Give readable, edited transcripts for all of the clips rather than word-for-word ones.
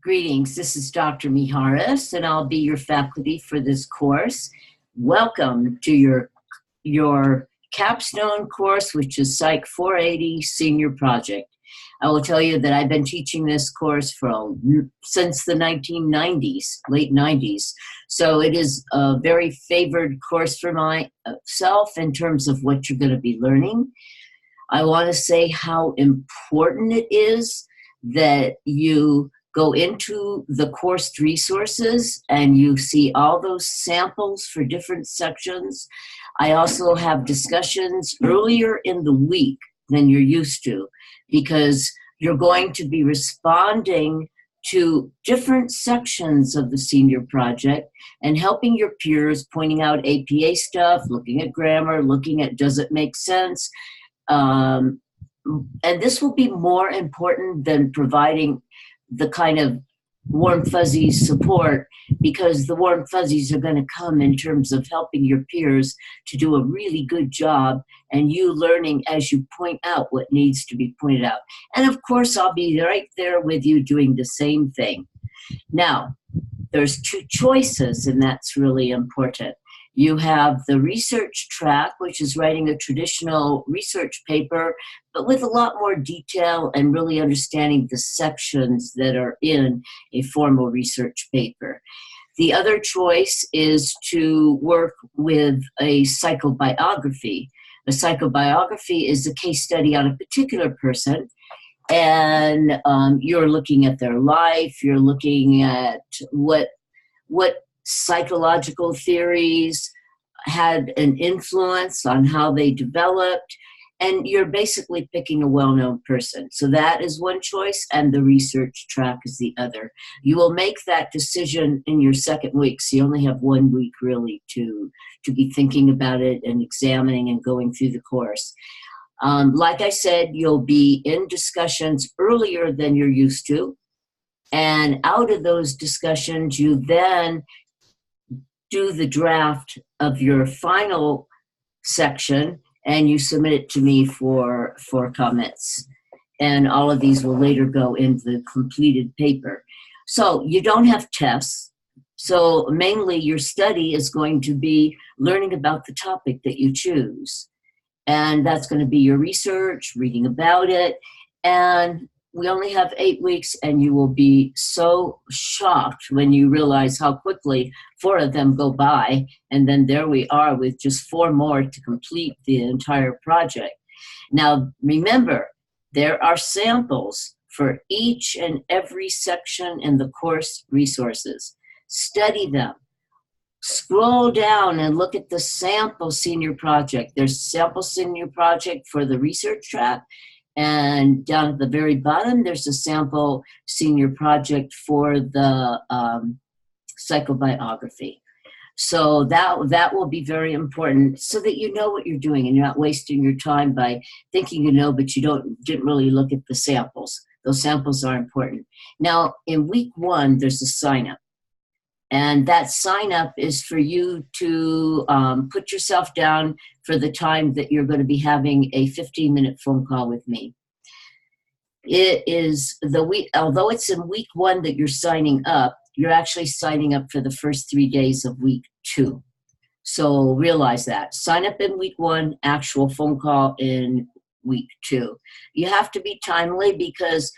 Greetings, this is Dr. Miharis, and I'll be your faculty for this course. Welcome to your capstone course, which is Psych 480 Senior Project. I will tell you that I've been teaching this course since the 1990s, late 90s. So it is a very favored course for myself in terms of what you're going to be learning. I want to say how important it is that you go into the course resources and you see all those samples for different sections. I also have discussions earlier in the week than you're used to, because you're going to be responding to different sections of the senior project and helping your peers, pointing out APA stuff, looking at grammar, looking at does it make sense. And this will be more important than providing the kind of warm fuzzy support, because the warm fuzzies are going to come in terms of helping your peers to do a really good job and you learning as you point out what needs to be pointed out. And of course, I'll be right there with you doing the same thing. Now, there's two choices, and that's really important. You have the research track, which is writing a traditional research paper, but with a lot more detail and really understanding the sections that are in a formal research paper. The other choice is to work with a psychobiography. A psychobiography is a case study on a particular person, and you're looking at their life, you're looking at what psychological theories had an influence on how they developed, and you're basically picking a well-known person. So that is one choice, and the research track is the other. You will make that decision in your second week, so you only have 1 week really to be thinking about it and examining and going through the course. Like I said, you'll be in discussions earlier than you're used to, and out of those discussions, you then do the draft of your final section and you submit it to me for comments. And all of these will later go into the completed paper. So you don't have tests. So mainly your study is going to be learning about the topic that you choose. And that's going to be your research, reading about it. And we only have 8 weeks, and you will be so shocked when you realize how quickly 4 of them go by, and then there we are with just 4 more to complete the entire project. Now, remember, there are samples for each and every section in the course resources. Study them. Scroll down and look at the sample senior project. There's sample senior project for the research track, and down at the very bottom, there's a sample senior project for the psychobiography. So that will be very important, so that you know what you're doing and you're not wasting your time by thinking you know, but you didn't really look at the samples. Those samples are important. Now, in week 1, there's a sign-up. And that sign-up is for you to put yourself down for the time that you're going to be having a 15-minute phone call with me. It is although it's in week 1 that you're signing up, you're actually signing up for the first 3 days of week 2. So realize that. Sign up in week 1, actual phone call in week 2. You have to be timely because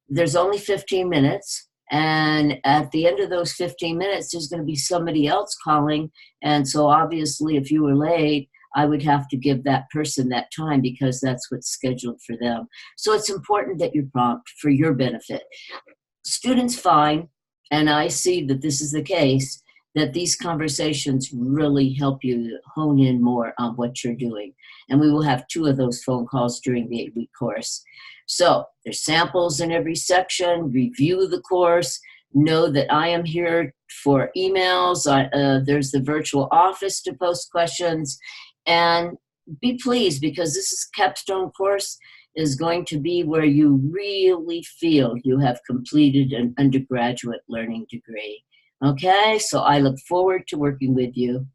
there's only 15 minutes. And at the end of those 15 minutes, there's going to be somebody else calling. And so obviously, if you were late, I would have to give that person that time because that's what's scheduled for them. So it's important that you're prompt for your benefit. Students find, and I see that this is the case, that these conversations really help you hone in more on what you're doing. And we will have 2 of those phone calls during the 8-week course. So there's samples in every section. Review the course. Know that I am here for emails. There's the virtual office to post questions. And be pleased, because this capstone course is going to be where you really feel you have completed an undergraduate learning degree. Okay, so I look forward to working with you.